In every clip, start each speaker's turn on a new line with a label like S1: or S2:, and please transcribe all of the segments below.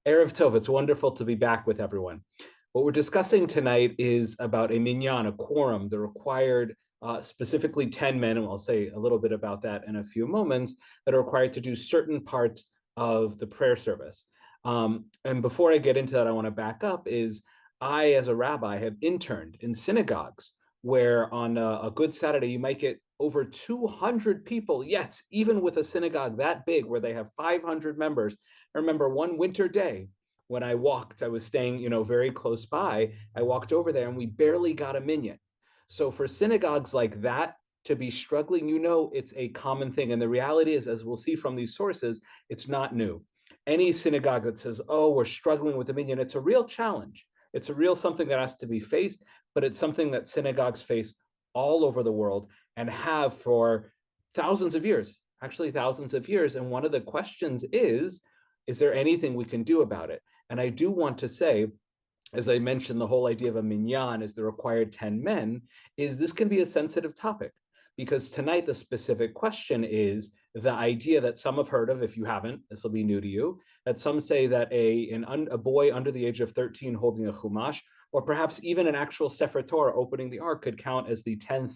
S1: Erev Tov, it's wonderful to be back with everyone. What we're discussing tonight is about a minyan, a quorum, the required, specifically 10 men, and I'll say a little bit about that in a few moments, that are required to do certain parts of the prayer service. And before I get into that, I want to back up I, as a rabbi, have interned in synagogues where on a good Saturday, you might get over 200 people, yet even with a synagogue that big where they have 500 members. I remember one winter day when I walked, I was staying, very close by. I walked over there and we barely got a minyan. So for synagogues like that to be struggling, it's a common thing. And the reality is, as we'll see from these sources, it's not new. Any synagogue that says, oh, we're struggling with the minyan, it's a real challenge. It's a real something that has to be faced, but it's something that synagogues face all over the world and have for thousands of years, actually thousands of years. And one of the questions is there anything we can do about it? And I do want to say, as I mentioned, the whole idea of a minyan is the required 10 men, is this can be a sensitive topic. Because tonight, the specific question is the idea that some have heard of, if you haven't, this will be new to you, that some say that a boy under the age of 13 holding a chumash, or perhaps even an actual Sefer Torah opening the ark could count as the 10th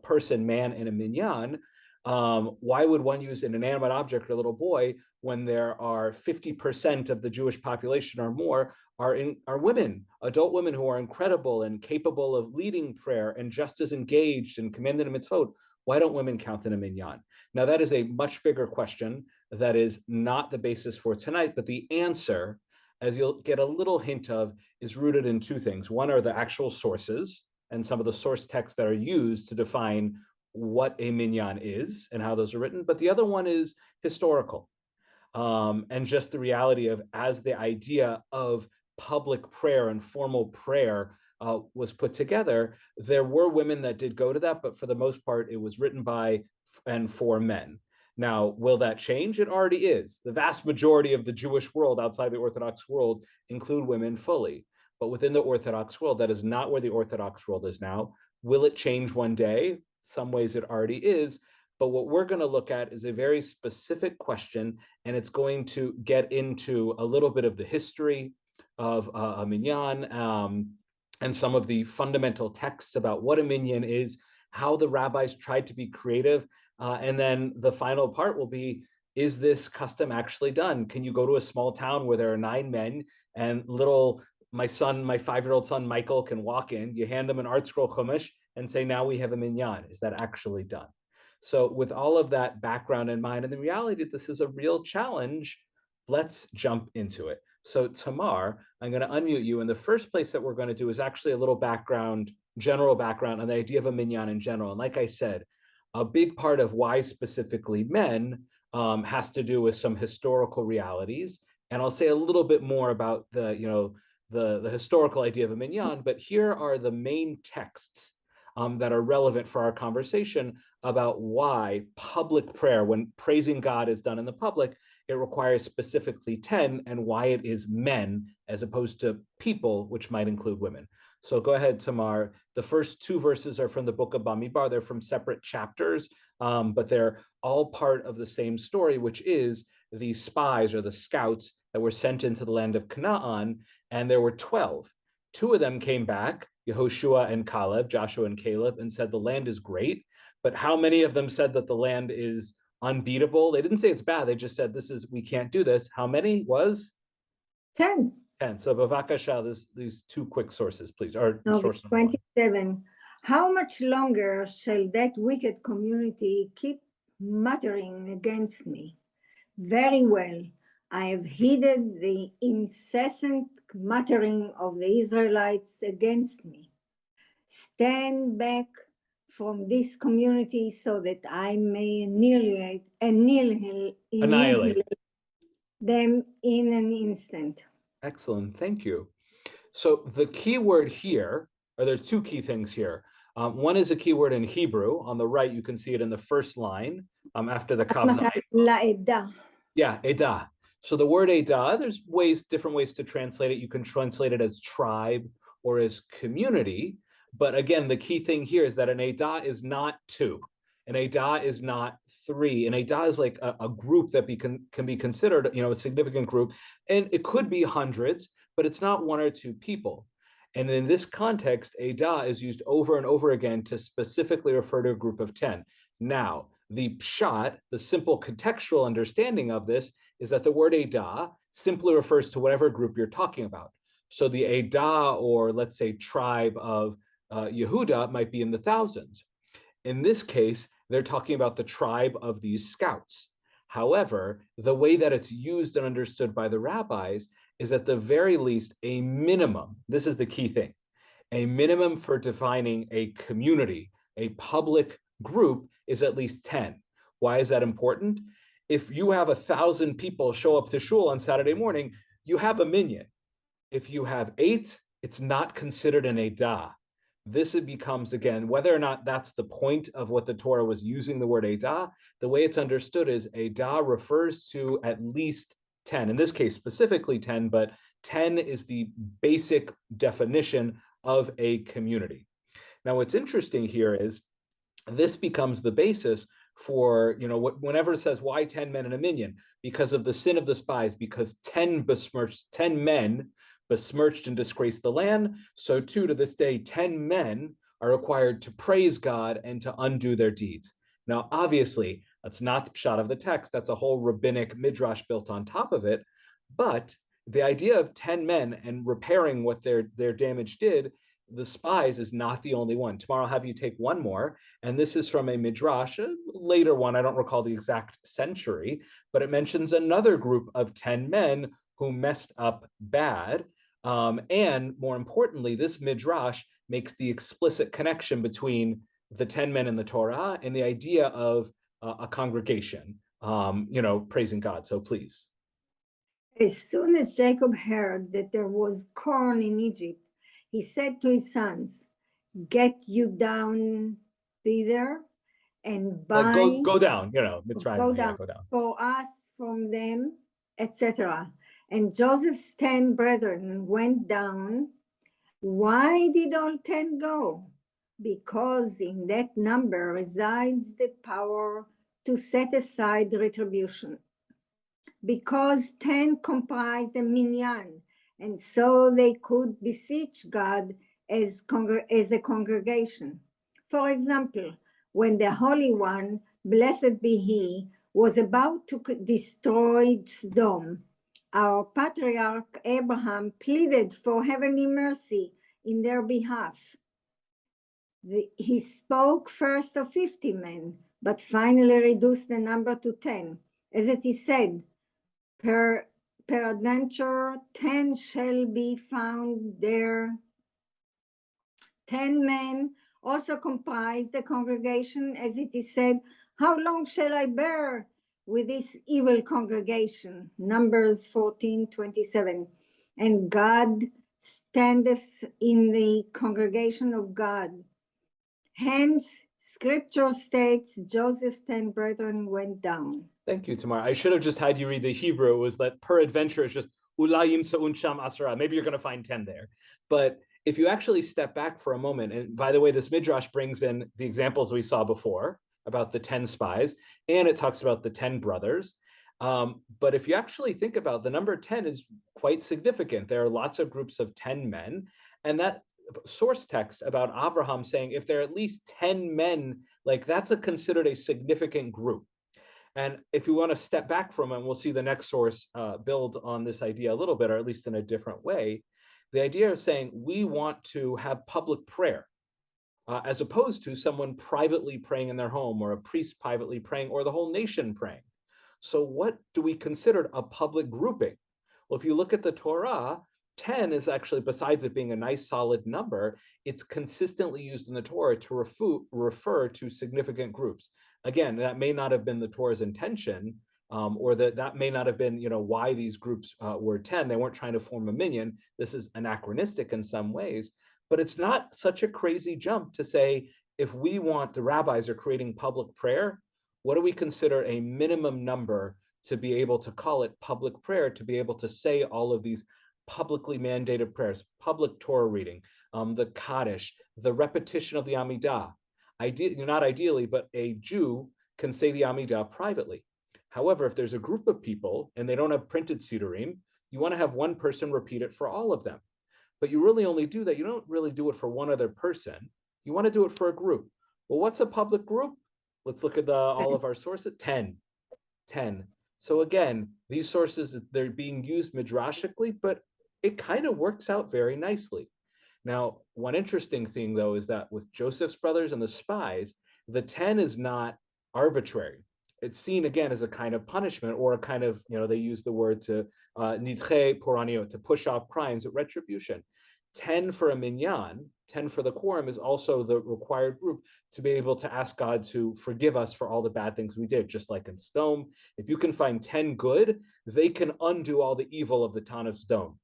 S1: person, man in a minyan. Why would one use an inanimate object, a little boy, when there are 50% of the Jewish population or more are women, adult women who are incredible and capable of leading prayer and just as engaged and commanded in mitzvot? Why don't women count in a minyan? Now, that is a much bigger question that is not the basis for tonight, but the answer, as you'll get a little hint of, is rooted in two things. One are the actual sources and some of the source texts that are used to define what a minyan is and how those are written, but the other one is historical. And just the reality of, as the idea of public prayer and formal prayer was put together, there were women that did go to that, but for the most part, it was written by and for men. Now, will that change? It already is. The vast majority of the Jewish world outside the Orthodox world include women fully. But within the Orthodox world, that is not where the Orthodox world is now. Will it change one day? Some ways it already is. But what we're going to look at is a very specific question, and it's going to get into a little bit of the history of a minyan and some of the fundamental texts about what a minyan is, how the rabbis tried to be creative, and then the final part will be, is this custom actually done? Can you go to a small town where there are 9 men and my 5-year-old son, Michael, can walk in, you hand him an art scroll chumash and say, now we have a minyan. Is that actually done? So with all of that background in mind, and the reality that this is a real challenge, let's jump into it. So Tamar, I'm going to unmute you. And the first place that we're going to do is actually a little general background on the idea of a minyan in general. And like I said, a big part of why specifically men has to do with some historical realities. And I'll say a little bit more about the historical idea of a minyan, but here are the main texts that are relevant for our conversation about why public prayer, when praising God is done in the public, it requires specifically 10, and why it is men as opposed to people, which might include women. So go ahead, Tamar. The first 2 verses are from the book of Bamidbar. They're from separate chapters, but they're all part of the same story, which is the spies or the scouts that were sent into the land of Canaan, and there were 12. 2 of them came back, Yehoshua and Caleb, Joshua and Caleb, and said the land is great. But how many of them said that the land is unbeatable? They didn't say it's bad. They just said we can't do this. How many was?
S2: 10.
S1: 10. So Bavakasha, these 2 quick sources, please. Or source
S2: 27. How much longer shall that wicked community keep muttering against me? Very well. I have heeded the incessant muttering of the Israelites against me. Stand back from this community so that I may annihilate them in an instant.
S1: Excellent, thank you. So the key word here, or there's 2 key things here. One is a key word in Hebrew. On the right, you can see it in the first line after the kav. Yeah, edah. So the word edah, there's different ways to translate it. You can translate it as tribe or as community. But again, the key thing here is that an edah is not 2. An Eidah is not three. An Eidah is like a group that can be considered, a significant group, and it could be hundreds, but it's not one or two people. And in this context, Eidah is used over and over again to specifically refer to a group of 10. Now, the pshat, the simple contextual understanding of this, is that the word Eidah simply refers to whatever group you're talking about. So the Eidah, or let's say tribe of Yehuda, might be in the thousands. In this case, they're talking about the tribe of these scouts. However, the way that it's used and understood by the rabbis is at the very least a minimum. This is the key thing. A minimum for defining a community, a public group, is at least 10. Why is that important? If you have 1,000 people show up to shul on Saturday morning, you have a minyan. If you have 8, it's not considered an Eidah. This it becomes, again, whether or not that's the point of what the Torah was using the word Eidah, the way it's understood is Eidah refers to at least 10, in this case specifically 10, but 10 is the basic definition of a community. Now, what's interesting here is this becomes the basis for, whenever it says why 10 men in a minyan, because of the sin of the spies, because 10 men besmirched and disgraced the land, so too to this day 10 men are required to praise God and to undo their deeds. Now, obviously, that's not the pshat of the text, that's a whole rabbinic midrash built on top of it, but the idea of 10 men and repairing what their damage did, the spies, is not the only one. Tomorrow I'll have you take one more, and this is from a midrash, a later one, I don't recall the exact century, but it mentions another group of 10 men who messed up bad. And more importantly, this midrash makes the explicit connection between the 10 men in the Torah and the idea of a congregation, praising God. So please.
S2: As soon as Jacob heard that there was corn in Egypt, he said to his sons, "Get you down thither and buy,
S1: like go down, Mitzrayim,
S2: go down for us from them, etc." And Joseph's 10 brethren went down. Why did all 10 go? Because in that number resides the power to set aside retribution. Because 10 comprised a Minyan, and so they could beseech God as a congregation. For example, when the Holy One, blessed be He, was about to destroy Sodom, our patriarch Abraham pleaded for heavenly mercy in their behalf. He spoke first of 50 men, but finally reduced the number to 10. As it is said, peradventure 10 shall be found there. 10 men also comprise the congregation, as it is said, how long shall I bear with this evil congregation? Numbers 14:27. And God standeth in the congregation of God. Hence, scripture states Joseph's 10 brethren went down.
S1: Thank you, Tamar. I should have just had you read the Hebrew. It was that peradventure is just ulayim sa'un sham asara. Maybe you're going to find 10 there. But if you actually step back for a moment, and by the way, this midrash brings in the examples we saw before about the 10 spies, and it talks about the 10 brothers. But if you actually think about the number 10 is quite significant. There are lots of groups of 10 men, and that source text about Avraham saying if there are at least 10 men, like that's considered a significant group. And if you want to step back from it, we'll see the next source build on this idea a little bit, or at least in a different way. The idea of saying we want to have public prayer, as opposed to someone privately praying in their home, or a priest privately praying, or the whole nation praying. So what do we consider a public grouping? Well, if you look at the Torah, 10 is actually, besides it being a nice solid number, it's consistently used in the Torah to refer to significant groups. Again, that may not have been the Torah's intention, or that may not have been, why these groups were 10. They weren't trying to form a minyan. This is anachronistic in some ways, but it's not such a crazy jump to say, if we want, the rabbis are creating public prayer, what do we consider a minimum number to be able to call it public prayer, to be able to say all of these publicly mandated prayers, public Torah reading, the Kaddish, the repetition of the Amidah. Not ideally, but a Jew can say the Amidah privately. However, if there's a group of people and they don't have printed Sidurim, you want to have one person repeat it for all of them. But you really only do that. You don't really do it for one other person. You want to do it for a group. Well, what's a public group? Let's look at all of our sources. 10. 10. So again, these sources, they're being used midrashically, but it kind of works out very nicely. Now, one interesting thing, though, is that with Joseph's brothers and the spies, the 10 is not arbitrary. It's seen, again, as a kind of punishment or a kind of, they use the word to nidche poraniot, to push off crimes, retribution. 10 for a minyan, 10 for the quorum, is also the required group to be able to ask God to forgive us for all the bad things we did, just like in Sdom. If you can find 10 good, they can undo all the evil of the town of Sdom.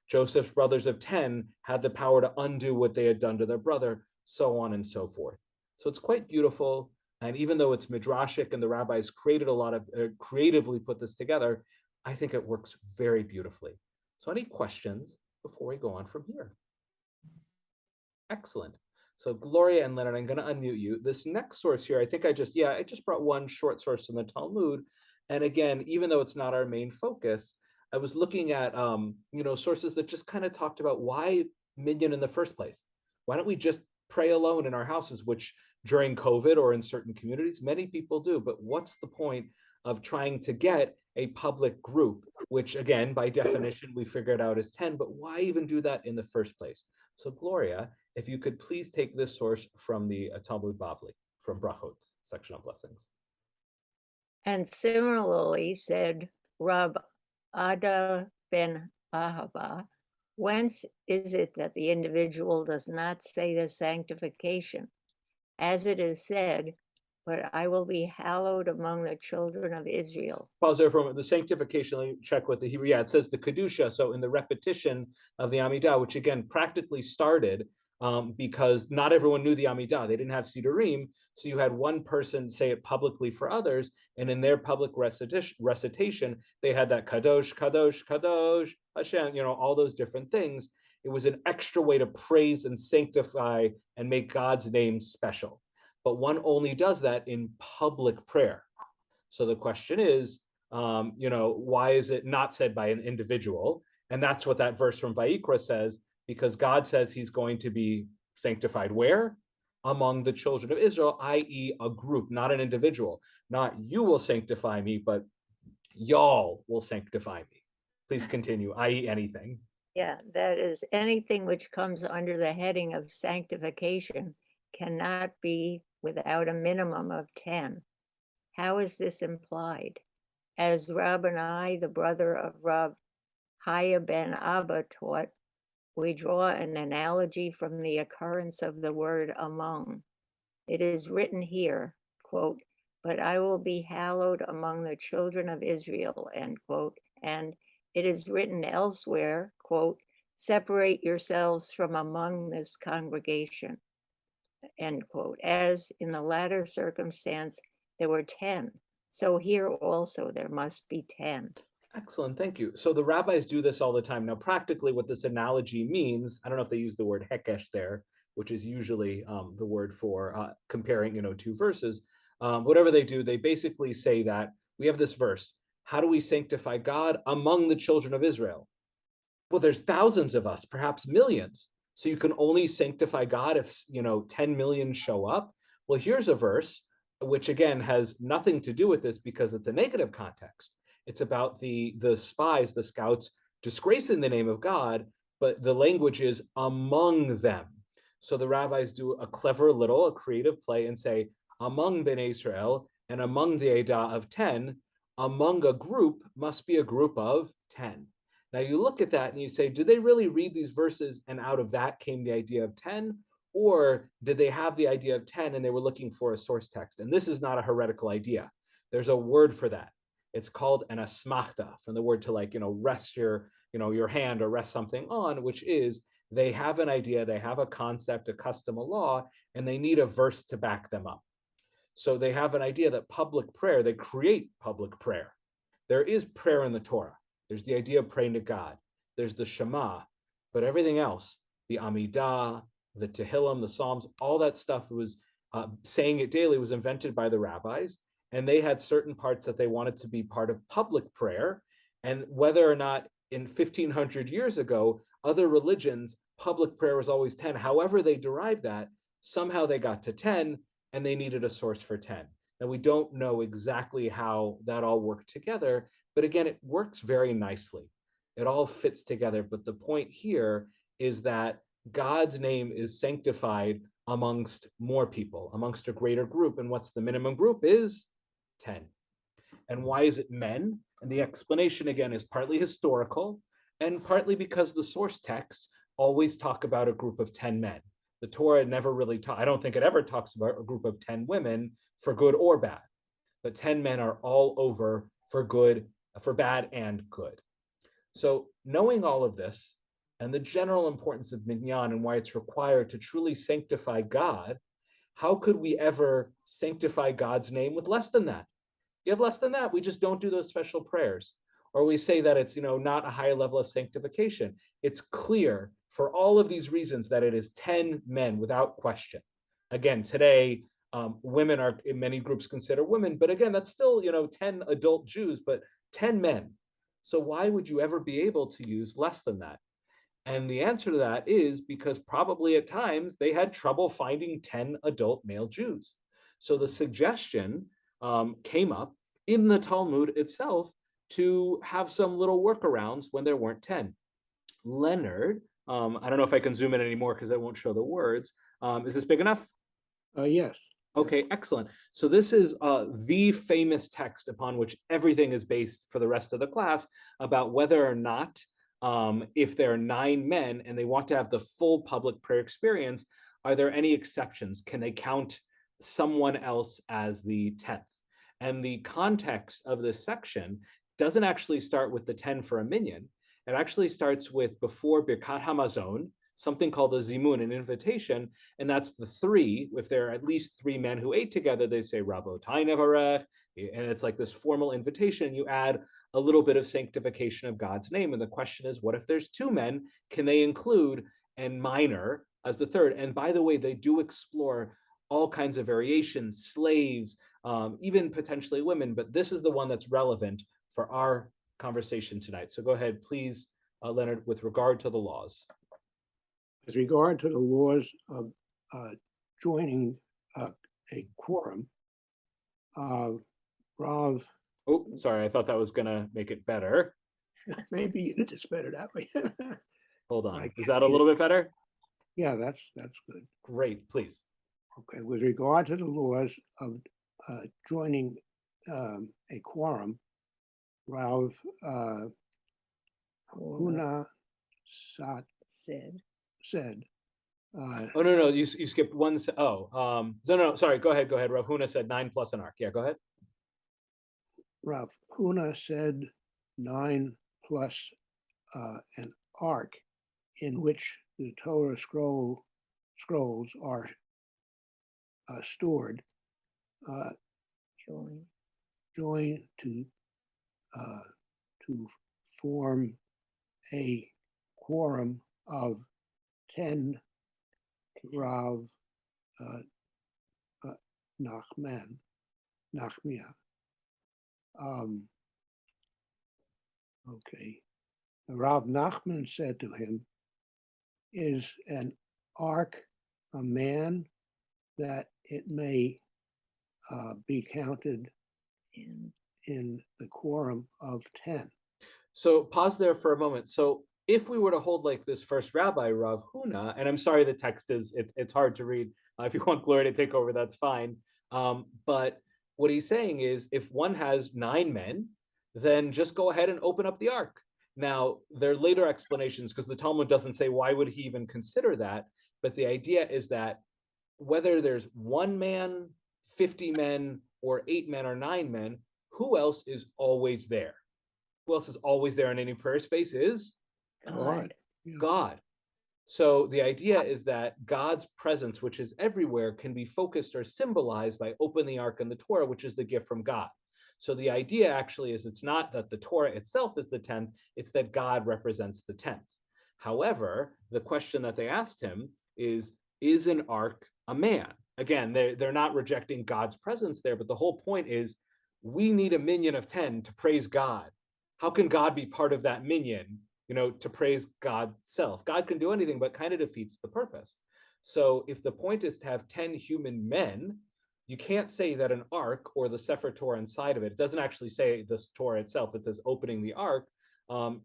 S1: Joseph's brothers of 10 had the power to undo what they had done to their brother, so on and so forth. So it's quite beautiful. And even though it's midrashic and the rabbis created a lot of, creatively put this together, I think it works very beautifully. So any questions before we go on from here? Excellent. So Gloria and Leonard, I'm going to unmute you. This next source here, I think I just brought one short source from the Talmud. And again, even though it's not our main focus, I was looking at, sources that just kind of talked about why Minyan in the first place. Why don't we just pray alone in our houses, which during COVID or in certain communities, many people do. But what's the point of trying to get a public group, which again, by definition, we figured out is 10, but why even do that in the first place? So Gloria, if you could please take this source from the Talmud Bavli, from Brachot, section of blessings.
S3: And similarly said Rab Ada ben Ahava, whence is it that the individual does not say the sanctification? As it is said, but I will be hallowed among the children of Israel.
S1: Pause there for a moment. The sanctification, let me check what the Hebrew, it says the Kedusha, so in the repetition of the Amidah, which again practically started because not everyone knew the Amidah. They didn't have Sidurim, so you had one person say it publicly for others, and in their public recitation, they had that Kadosh, Kadosh, Kadosh, Hashem, all those different things. It was an extra way to praise and sanctify and make God's name special. But one only does that in public prayer. So the question is, why is it not said by an individual? And that's what that verse from Vayikra says, because God says he's going to be sanctified where? Among the children of Israel, i.e. a group, not an individual. Not you will sanctify me, but y'all will sanctify me. Please continue, i.e. anything.
S3: Yeah, that is, anything which comes under the heading of sanctification cannot be without a minimum of 10. How is this implied? As Rab and I, the brother of Rab Haya ben Abba, taught, we draw an analogy from the occurrence of the word among. It is written here, quote, but I will be hallowed among the children of Israel, end quote. And it is written elsewhere, quote, separate yourselves from among this congregation, end quote. As in the latter circumstance, there were 10. So here also there must be 10.
S1: Excellent, thank you. So the rabbis do this all the time. Now, practically what this analogy means, I don't know if they use the word hekesh there, which is usually the word for comparing, two verses. Whatever they do, they basically say that we have this verse. How do we sanctify God among the children of Israel? Well, there's thousands of us, perhaps millions. So you can only sanctify God if, 10 million show up. Well, here's a verse, which again has nothing to do with this because it's a negative context. It's about the spies, the scouts, disgracing the name of God, but the language is among them. So the rabbis do a creative play and say, among Bnei Israel and among the Edah of 10, among a group must be a group of 10. Now you look at that and you say, did they really read these verses and out of that came the idea of 10? Or did they have the idea of 10 and they were looking for a source text? And this is not a heretical idea. There's a word for that. It's called an asmachta, from the word to rest your hand or rest something on, which is they have an idea, they have a concept, a custom, a law, and they need a verse to back them up. So they have an idea that public prayer, they create public prayer. There is prayer in the Torah. There's the idea of praying to God. There's the Shema, but everything else, the Amidah, the Tehillim, the Psalms, all that stuff was saying it daily was invented by the rabbis, and they had certain parts that they wanted to be part of public prayer. And whether or not in 1500 years ago, other religions, public prayer was always 10. However, they derived that, somehow they got to 10 and they needed a source for 10. And we don't know exactly how that all worked together, but again, it works very nicely. It all fits together. But the point here is that God's name is sanctified amongst more people, amongst a greater group. And what's the minimum group is 10. And why is it men? And the explanation, again, is partly historical and partly because the source texts always talk about a group of 10 men. The Torah never really I don't think it ever talks about a group of 10 women for good or bad, but 10 men are all over for good, for bad and good. So knowing all of this and the general importance of Minyan and why it's required to truly sanctify God, how could we ever sanctify God's name with less than that? You have less than that, we just don't do those special prayers. Or we say that it's, not a higher level of sanctification. It's clear for all of these reasons that it is 10 men without question. Again, today, women are in many groups consider women, but again, that's still, 10 adult Jews, but 10 men. So why would you ever be able to use less than that? And the answer to that is because probably at times they had trouble finding 10 adult male Jews. So the suggestion came up in the Talmud itself to have some little workarounds when there weren't 10. Leonard, I don't know if I can zoom in anymore because I won't show the words. Is this big enough?
S4: Yes.
S1: Okay, excellent. So this is the famous text upon which everything is based for the rest of the class about whether or not, if there are 9 men and they want to have the full public prayer experience, are there any exceptions? Can they count someone else as the 10th? And the context of this section doesn't actually start with the 10 for a minyan. It actually starts with before Birkat Hamazon, something called a zimun, an invitation, and that's the 3. If there are at least 3 men who ate together, they say Rabotai Nevarech, and it's like this formal invitation. You add a little bit of sanctification of God's name, and the question is, what if there's 2 men? Can they include and minor as the 3rd? And by the way, they do explore all kinds of variations, slaves, even potentially women, but this is the one that's relevant for our conversation tonight. So go ahead, please, Leonard, with regard to the laws.
S4: With regard to the laws of joining a quorum, Rav.
S1: Oh, sorry, I thought that was going to make it better.
S4: Maybe it's better that way.
S1: Hold on. Is that a little bit better?
S4: Yeah, that's good.
S1: Great, please.
S4: Okay, with regard to the laws of joining a quorum, Rav Huna said.
S1: Oh, no, you skipped one. No, sorry, go ahead. Rav Huna said 9 plus an ark. Yeah, go ahead.
S4: Rav Huna said 9 plus an ark in which the Torah scrolls are stored, join to form a quorum of 10 Rav Nachmia. Okay. Rav Nachman said to him, "Is an ark a man that it may be counted in the quorum of 10?"
S1: So pause there for a moment. So if we were to hold like this first rabbi, Rav Huna, and I'm sorry the text is, it's hard to read. If you want Gloria to take over, that's fine. But what he's saying is if one has 9 men, then just go ahead and open up the ark. Now, there are later explanations because the Talmud doesn't say why would he even consider that. But the idea is that whether there's 1 man, 50 men, or 8 men or 9 men, who else is always there? Who else is always there in any prayer space is
S3: God.
S1: God. So the idea is that God's presence, which is everywhere, can be focused or symbolized by opening the ark and the Torah, which is the gift from God. So the idea actually is it's not that the Torah itself is the 10th, it's that God represents the 10th. However, the question that they asked him is an ark a man? again, they're not rejecting God's presence there, but the whole point is we need a minyan of 10 to praise God. How can God be part of that minyan, to praise God's self? God can do anything, but kind of defeats the purpose. So if the point is to have 10 human men, you can't say that an ark or the Sefer Torah inside of it, it doesn't actually say the Torah itself, it says opening the ark,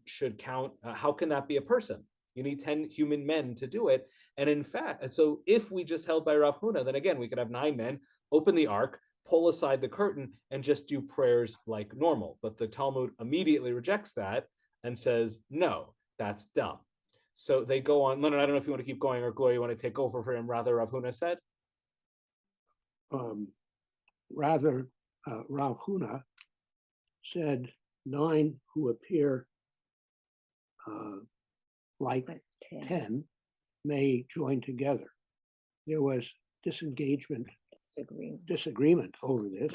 S1: should count. How can that be a person? You need 10 human men to do it. And in fact, so if we just held by Rav Huna, then again, we could have 9 men, open the ark, pull aside the curtain, and just do prayers like normal. But the Talmud immediately rejects that and says, no, that's dumb. So they go on. Leonard, I don't know if you want to keep going, or Gloria, you want to take over for him, rather, Rav Huna said?
S4: Rav Huna said 9 who appear like 10 may join together. There was disagreement over this.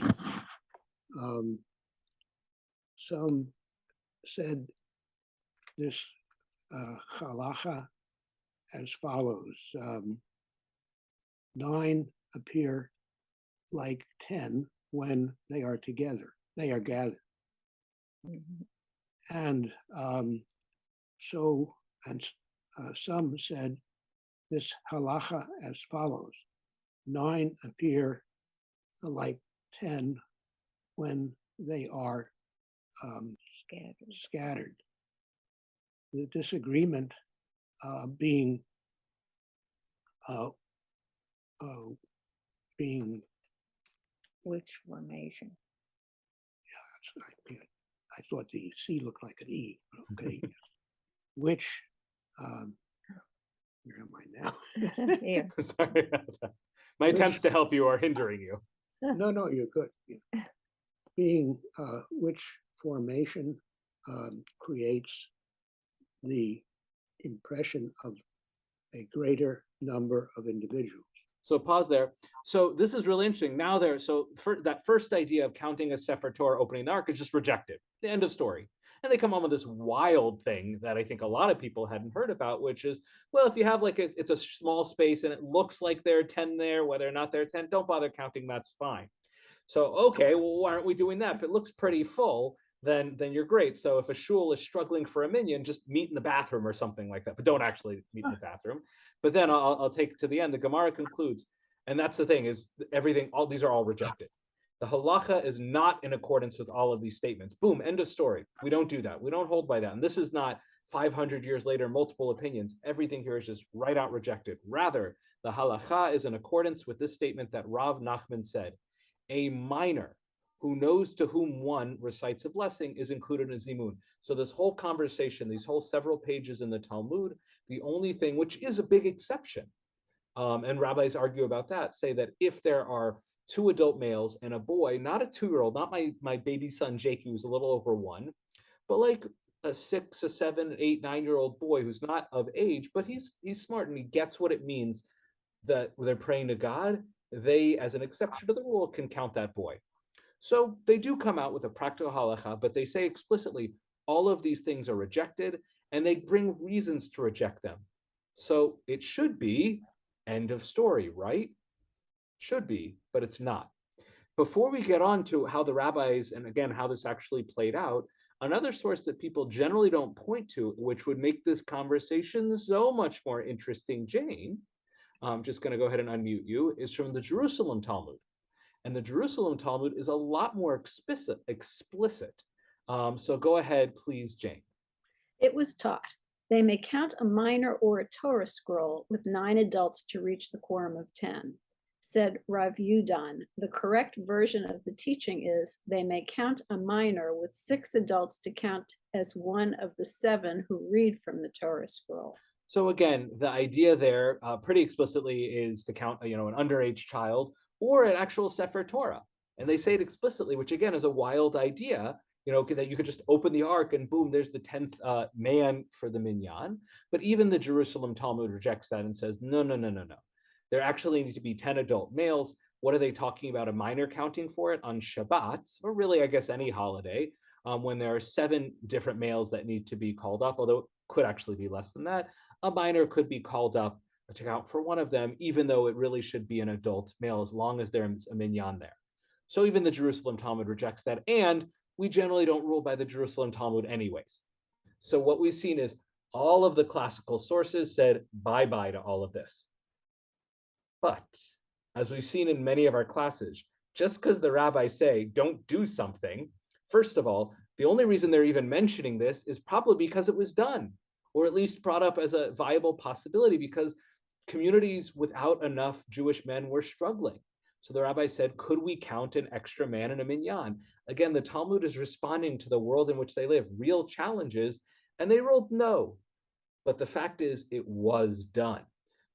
S4: Some said this halacha as follows: 9 appear like 10 when they are together, they are gathered. Mm-hmm. And some said this halacha as follows: 9 appear like 10 when they are scattered. The disagreement being
S3: which formation?
S4: Yeah, I thought the C looked like an E. Okay, which where am I now?
S3: Yeah.
S1: Sorry about that. My attempts to help you are hindering you.
S4: No, you're good. Yeah. Being which formation creates the impression of a greater number of individuals.
S1: So pause there. So this is really interesting. Now that first idea of counting a Sefer Torah opening the ark is just rejected. The end of story. And they come on with this wild thing that I think a lot of people hadn't heard about, which is, well, if you have it's a small space and it looks like there are 10 there, whether or not there are 10, don't bother counting, that's fine. So, okay, well, why aren't we doing that? If it looks pretty full, then you're great. So if a shul is struggling for a minyan, just meet in the bathroom or something like that, but don't actually meet in the bathroom. But then I'll take it to the end. The Gemara concludes, and that's the thing, is these are all rejected. The halacha is not in accordance with all of these statements. Boom, end of story. We don't do that. We don't hold by that. And this is not 500 years later, multiple opinions. Everything here is just right out rejected. Rather, the halacha is in accordance with this statement that Rav Nachman said: a minor who knows to whom one recites a blessing is included in zimun. So this whole conversation, these whole several pages in the Talmud, the only thing, which is a big exception, and rabbis argue about that, say that if there are 2 adult males and a boy, not a 2-year-old, not my baby son Jake, who's a little over 1, but like a 6, a 7, 8, 9-year-old boy who's not of age, but he's smart and he gets what it means that they're praying to God, they, as an exception to the rule, can count that boy. So they do come out with a practical halacha, but they say explicitly all of these things are rejected, and they bring reasons to reject them. So it should be end of story, right? Should be, but it's not. Before we get on to how the rabbis, and again, how this actually played out, another source that people generally don't point to, which would make this conversation so much more interesting, Jane, I'm just going to go ahead and unmute you, is from the Jerusalem Talmud. And the Jerusalem Talmud is a lot more explicit. So go ahead, please, Jane.
S5: It was taught, they may count a minor or a Torah scroll with 9 adults to reach the quorum of 10. Said Rav Yudan, the correct version of the teaching is they may count a minor with 6 adults to count as one of the 7 who read from the Torah scroll.
S1: So again, the idea there pretty explicitly is to count, an underage child or an actual Sefer Torah. And they say it explicitly, which again is a wild idea, that you could just open the ark and boom, there's the 10th man for the Minyan. But even the Jerusalem Talmud rejects that and says, no. There actually need to be 10 adult males. What are they talking about? A minor counting for it on Shabbat, or really, I guess, any holiday, when there are 7 different males that need to be called up, although it could actually be less than that. A minor could be called up to count for one of them, even though it really should be an adult male, as long as there's a minyan there. So even the Jerusalem Talmud rejects that, and we generally don't rule by the Jerusalem Talmud anyways. So what we've seen is all of the classical sources said bye-bye to all of this. But as we've seen in many of our classes, just because the rabbis say don't do something, first of all, the only reason they're even mentioning this is probably because it was done, or at least brought up as a viable possibility, because communities without enough Jewish men were struggling. So the rabbi said, could we count an extra man in a minyan? Again, the Talmud is responding to the world in which they live, real challenges, and they ruled no. But the fact is, it was done.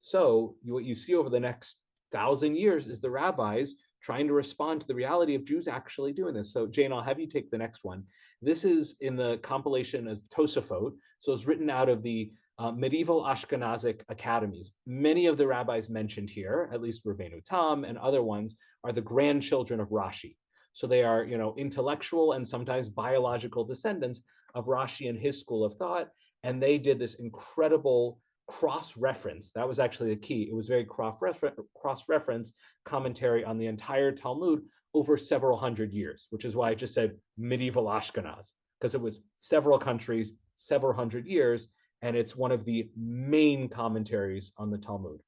S1: So what you see over the next 1,000 years is the rabbis trying to respond to the reality of Jews actually doing this. So Jane, I'll have you take the next one. This is in the compilation of Tosafot. So it's written out of the medieval Ashkenazic academies. Many of the rabbis mentioned here, at least Rabbeinu Tam and other ones, are the grandchildren of Rashi. So they are, intellectual and sometimes biological descendants of Rashi and his school of thought. And they did this incredible cross-reference. That was actually the key. It was very cross-reference commentary on the entire Talmud over several hundred years, which is why I just said medieval Ashkenaz, because it was several countries, several hundred years, and it's one of the main commentaries on the Talmud.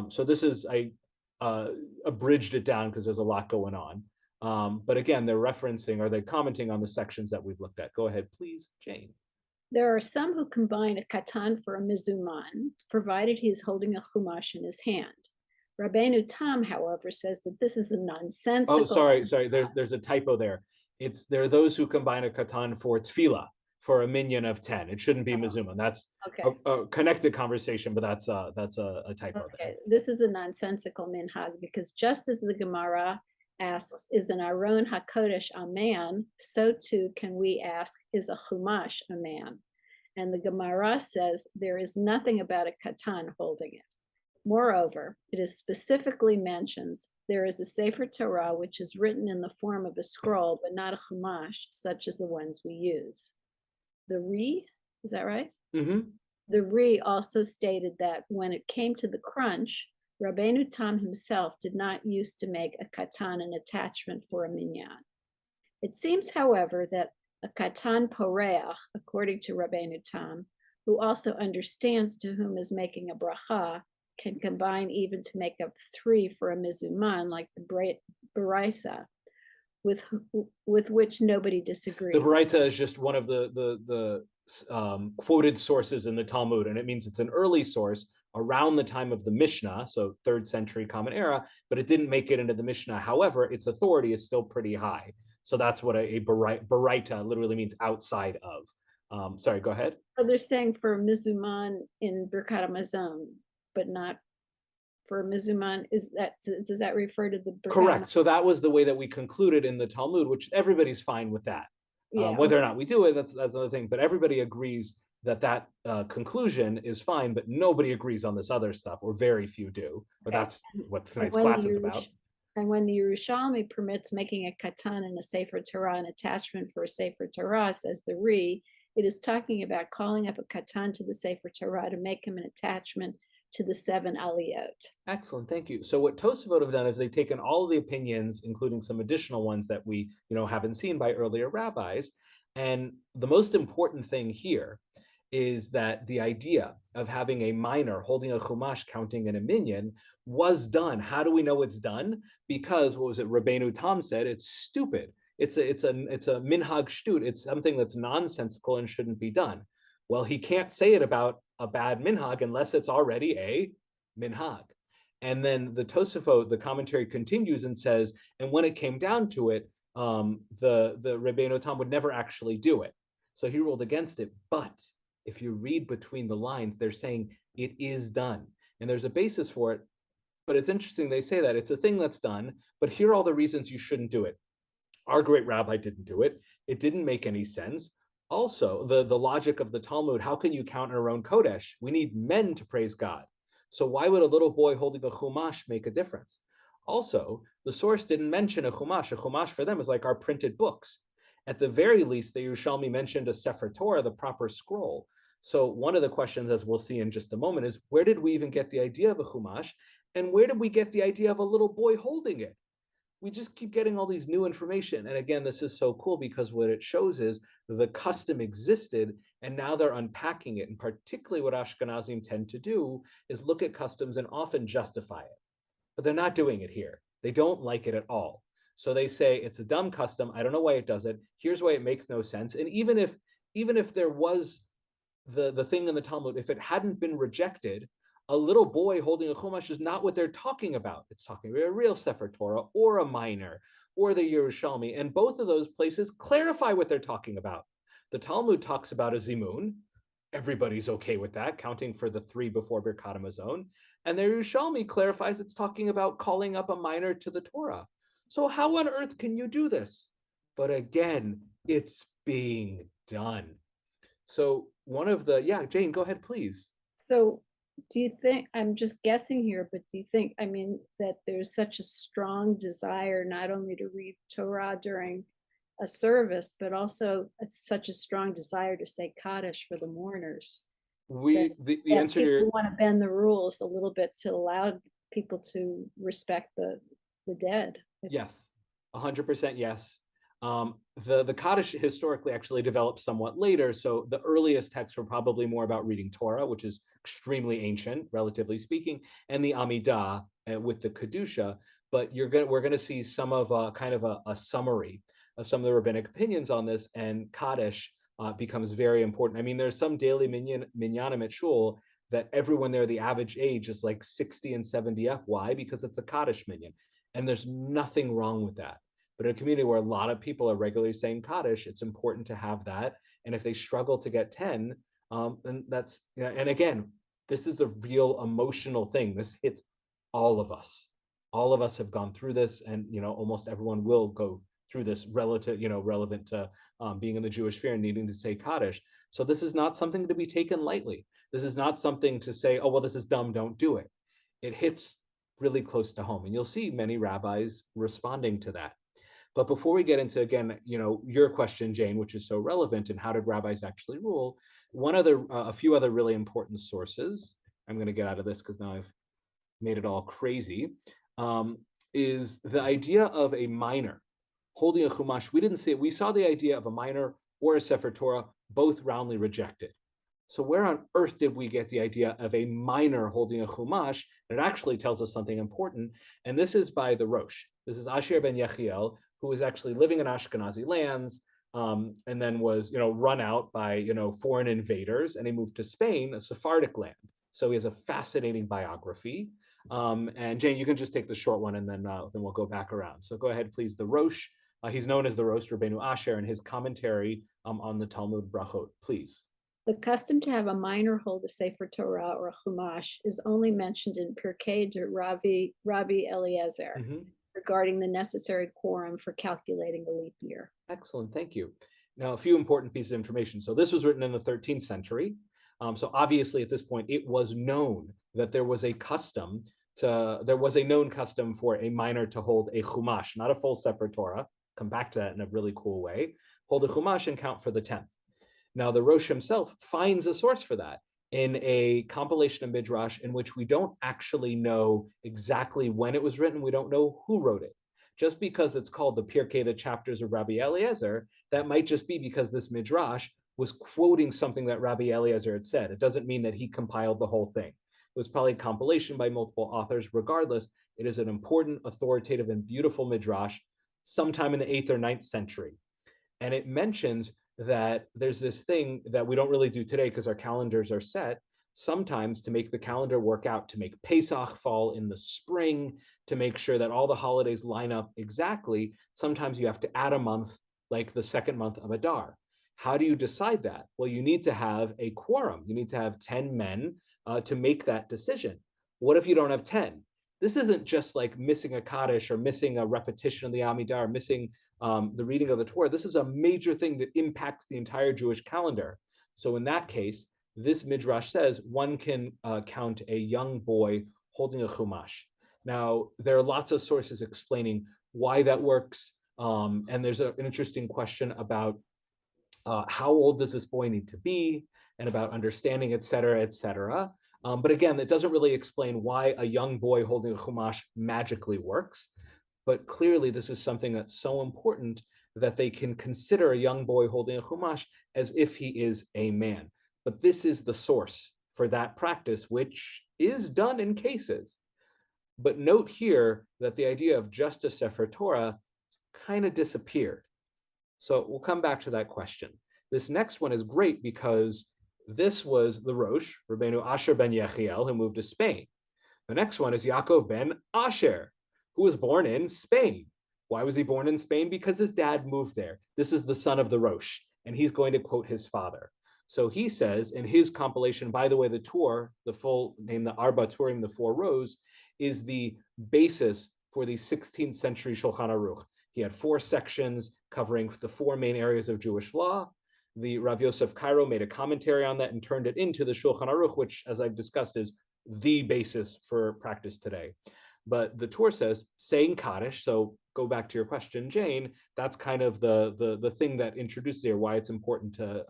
S1: So this is, I abridged it down because there's a lot going on. But again, they're commenting on the sections that we've looked at. Go ahead, please, Jane.
S5: There are some who combine a katan for a mizuman, provided he is holding a chumash in his hand. Rabbeinu Tam, however, says that this is a nonsensical.
S1: Oh, sorry. There's a typo there. There are those who combine a katan for tefillah, for a minyan of 10. It shouldn't be mizuman. That's okay. a connected conversation, but that's a typo.
S5: Okay,
S1: there.
S5: This is a nonsensical minhag because just as the Gemara asks, is an Aron HaKodesh a man? So too can we ask, is a Chumash a man? And the Gemara says there is nothing about a katan holding it. Moreover, it is specifically mentions there is a Sefer Torah which is written in the form of a scroll, but not a Chumash, such as the ones we use. The Ri, is that right?
S1: Mm-hmm.
S5: The Ri also stated that when it came to the crunch, Rabbeinu Tam himself did not use to make a katan an attachment for a minyan. It seems, however, that a katan poreach, according to Rabbeinu Tam, who also understands to whom is making a bracha, can combine even to make up 3 for a mizuman, like the Baraisa, with which nobody disagrees.
S1: The Baraita is just one of the quoted sources in the Talmud, and it means it's an early source around the time of the Mishnah, so 3rd century Common Era, but it didn't make it into the Mishnah. However, its authority is still pretty high. So that's what a Baraita literally means, outside of. Sorry, go ahead.
S5: So they're saying for mizuman in Birkat HaMazon, but not for mizuman. Does that refer to the Birkat?
S1: Correct. So that was the way that we concluded in the Talmud, which everybody's fine with that. Yeah, whether or not we do it, that's another thing. But everybody agrees that conclusion is fine, but nobody agrees on this other stuff, or very few do. But that's what tonight's class is about.
S5: And when the Yerushalmi permits making a katan in a Sefer Torah, an attachment for a Sefer Torah, says the Ri, it is talking about calling up a katan to the Sefer Torah to make him an attachment to the 7 aliyot.
S1: Excellent, thank you. So what Tosafot have done is they've taken all of the opinions, including some additional ones that we haven't seen by earlier rabbis, and the most important thing here is that the idea of having a minor holding a chumash counting in a minyan was done. How do we know it's done? Because what was it Rabbeinu Tam said? It's stupid. It's a minhag shtut. It's something that's nonsensical and shouldn't be done. Well, he can't say it about a bad minhag unless it's already a minhag. And then the Tosafot, the commentary, continues and says, and when it came down to it, the Rabbeinu Tam would never actually do it. So he ruled against it. But if you read between the lines, they're saying it is done. And there's a basis for it. But it's interesting, they say that it's a thing that's done, but here are all the reasons you shouldn't do it. Our great rabbi didn't do it. It didn't make any sense. Also, the logic of the Talmud, how can you count in our own Kodesh? We need men to praise God. So why would a little boy holding a chumash make a difference? Also, the source didn't mention a chumash. A chumash for them is like our printed books. At the very least, the Yerushalmi mentioned a Sefer Torah, the proper scroll. So one of the questions, as we'll see in just a moment, is where did we even get the idea of a chumash? And where did we get the idea of a little boy holding it? We just keep getting all these new information. And again, this is so cool because what it shows is the custom existed and now they're unpacking it. And particularly what Ashkenazim tend to do is look at customs and often justify it. But they're not doing it here. They don't like it at all. So they say it's a dumb custom. I don't know why it does it. Here's why it makes no sense. And even if there was the thing in the Talmud, if it hadn't been rejected, a little boy holding a chumash is not what they're talking about. It's talking about a real Sefer Torah or a minor or the Yerushalmi. And both of those places clarify what they're talking about. The Talmud talks about a zimun. Everybody's okay with that, counting for the 3 before Birkat Hamazon. And the Yerushalmi clarifies it's talking about calling up a minor to the Torah. So how on earth can you do this? But again, it's being done. So one of the, yeah, Jane, go ahead, please.
S5: So do you think, I'm just guessing here, but do you think, I mean, that there's such a strong desire not only to read Torah during a service, but also it's such a strong desire to say Kaddish for the mourners?
S1: The answer to
S5: people want to bend the rules a little bit to allow people to respect the dead.
S1: Yes, 100% yes. The Kaddish historically actually developed somewhat later. So the earliest texts were probably more about reading Torah, which is extremely ancient, relatively speaking, and the Amidah with the Kedusha. But we're gonna see some of kind of a summary of some of the rabbinic opinions on this, and Kaddish becomes very important. I mean, there's some daily minyanim at shul that everyone there, the average age is like 60 and 70 up. Why? Because it's a Kaddish minyan, and there's nothing wrong with that. But in a community where a lot of people are regularly saying Kaddish, it's important to have that. And if they struggle to get 10, then that's, you know, and again, this is a real emotional thing. This hits all of us. All of us have gone through this, and you know, almost everyone will go through this relevant to being in the Jewish sphere and needing to say Kaddish. So this is not something to be taken lightly. This is not something to say, oh, well, this is dumb, don't do it. It hits really close to home. And you'll see many rabbis responding to that. But before we get into, again, you know, your question, Jane, which is so relevant, and how did rabbis actually rule? A few other really important sources, I'm going to get out of this because now I've made it all crazy, is the idea of a minor holding a chumash. We didn't see it. We saw the idea of a minor or a Sefer Torah, both roundly rejected. So where on earth did we get the idea of a minor holding a chumash? It actually tells us something important, and this is by the Rosh. This is Asher ben Yechiel, who was actually living in Ashkenazi lands, and then was, you know, run out by, you know, foreign invaders, and he moved to Spain, a Sephardic land. So he has a fascinating biography. And Jane, you can just take the short one, and then we'll go back around. So go ahead, please. The Rosh. He's known as the Rosh Rabbeinu Asher in his commentary on the Talmud Brachot. Please.
S5: The custom to have a minor hold a Sefer Torah or a Chumash is only mentioned in Pirkei de Rabbi Eliezer regarding the necessary quorum for calculating a leap year.
S1: Excellent, thank you. Now, a few important pieces of information. So this was written in the 13th century. So obviously at this point, it was known that there was a known custom for a minor to hold a Chumash, not a full Sefer Torah. Come back to that in a really cool way. Hold a Chumash and count for the 10th. Now, the Rosh himself finds a source for that in a compilation of Midrash in which we don't actually know exactly when it was written. We don't know who wrote it. Just because it's called the Pirkei, the chapters of Rabbi Eliezer, that might just be because this Midrash was quoting something that Rabbi Eliezer had said. It doesn't mean that he compiled the whole thing. It was probably a compilation by multiple authors. Regardless, it is an important, authoritative, and beautiful Midrash sometime in the 8th or 9th century. And it mentions that there's this thing that we don't really do today because our calendars are set, sometimes to make the calendar work out, to make Pesach fall in the spring, to make sure that all the holidays line up exactly. Sometimes you have to add a month, like the second month of Adar. How do you decide that? Well, you need to have a quorum. You need to have 10 men to make that decision. What if you don't have 10? This isn't just like missing a Kaddish or missing a repetition of the Amidah or missing the reading of the Torah. This is a major thing that impacts the entire Jewish calendar. So in that case, this Midrash says one can count a young boy holding a Chumash. Now, there are lots of sources explaining why that works. And there's an interesting question about how old does this boy need to be? and about understanding, et cetera, et cetera. But again, it doesn't really explain why a young boy holding a chumash magically works. But clearly, this is something that's so important that they can consider a young boy holding a chumash as if he is a man. But this is the source for that practice, which is done in cases. But note here that the idea of just a Sefer Torah kind of disappeared. So we'll come back to that question. This next one is great because this was the Rosh, Rabbeinu Asher ben Yechiel, who moved to Spain. The next one is Yaakov ben Asher, who was born in Spain. Why was he born in Spain? Because his dad moved there. This is the son of the Rosh, and he's going to quote his father. So he says in his compilation, by the way, the Tur, the full name, the Arba Turim, the 4 rows, is the basis for the 16th century Shulchan Aruch. He had 4 sections covering the 4 main areas of Jewish law. The Rav Yosef Cairo made a commentary on that and turned it into the Shulchan Aruch, which, as I've discussed, is the basis for practice today. But the Torah says saying Kaddish. So go back to your question, Jane. That's kind of the thing that introduces here why it's important to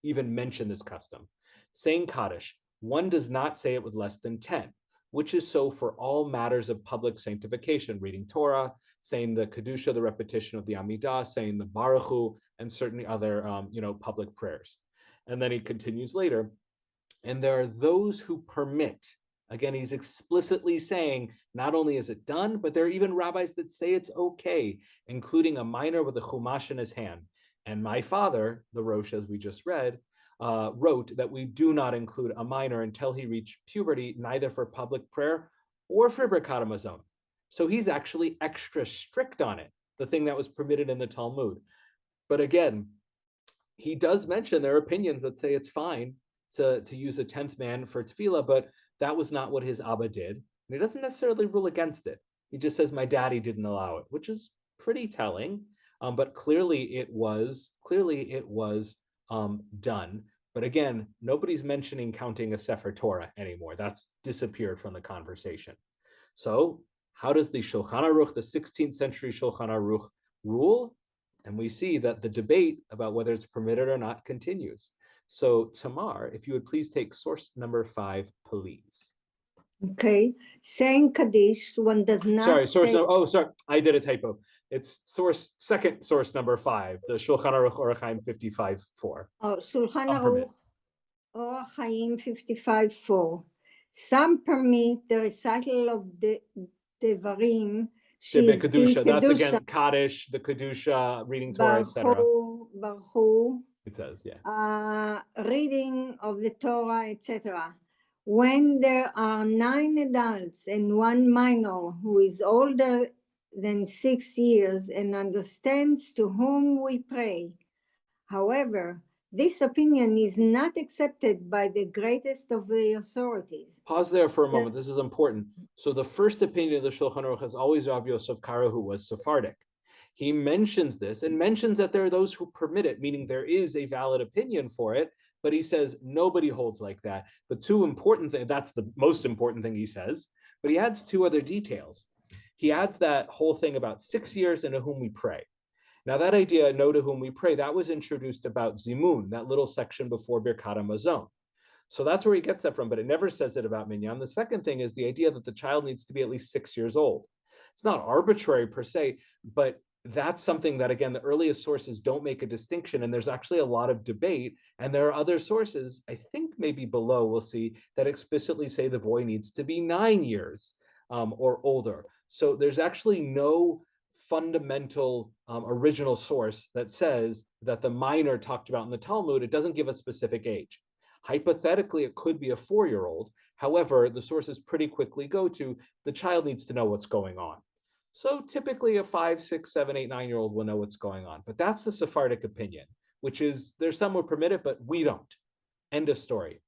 S1: even mention this custom. Saying Kaddish, one does not say it with less than 10, which is so for all matters of public sanctification, reading Torah, saying the Kedusha, the repetition of the Amidah, saying the Baruch Hu, and certainly other public prayers. And then he continues later, and there are those who permit. Again, he's explicitly saying not only is it done, but there are even rabbis that say it's okay, including a minor with a chumash in his hand. And my father, the Rosh, as we just read, wrote that we do not include a minor until he reached puberty, neither for public prayer or for Birkat Hamazon. So he's actually extra strict on it, the thing that was permitted in the Talmud. But again, he does mention there are opinions that say it's fine to use a 10th man for tefillah, but that was not what his Abba did. And he doesn't necessarily rule against it. He just says, my daddy didn't allow it, which is pretty telling. But clearly it was done. But again, nobody's mentioning counting a Sefer Torah anymore. That's disappeared from the conversation. So how does the Shulchan Aruch, the 16th century Shulchan Aruch, rule? And we see that the debate about whether it's permitted or not continues. So Tamar, if you would please take source number 5, please.
S2: Okay, saying Kaddish, one does not
S1: sorry, I did a typo. It's second source number 5, the Shulchan Aruch Orach Chaim 55:4.
S2: Oh, Shulchan Aruch Orach Chaim 55:4. Some permit the recital of the Devarim.
S1: Kedusha. That's again Kaddish, the Kedusha, reading Torah, etc.
S2: Baruch Hu.
S1: It says, yeah.
S2: Reading of the Torah, etc. When there are 9 adults and 1 minor who is older than 6 years and understands to whom we pray. However, this opinion is not accepted by the greatest of the authorities.
S1: Pause there for a moment. This is important. So the first opinion of the Shulchan Aruch is always Rav Yosef Karo, who was Sephardic. He mentions this and mentions that there are those who permit it, meaning there is a valid opinion for it, but he says nobody holds like that. But 2 important things, that's the most important thing he says, but he adds 2 other details. He adds that whole thing about 6 years and to whom we pray. Now that idea, know to whom we pray, that was introduced about Zimun, that little section before Birkat Hamazon. So that's where he gets that from, but it never says it about Minyan. The second thing is the idea that the child needs to be at least 6 years old. It's not arbitrary per se, but that's something that, again, the earliest sources don't make a distinction, and there's actually a lot of debate, and there are other sources, I think maybe below, we'll see, that explicitly say the boy needs to be 9 years or older. So there's actually no fundamental original source that says that the minor talked about in the Talmud, it doesn't give a specific age. Hypothetically, it could be a 4-year-old. However, the sources pretty quickly go to the child needs to know what's going on. So typically a 5, 6, 7, 8, 9-year-old will know what's going on. But that's the Sephardic opinion, which is there's some who permit it, but we don't. End of story.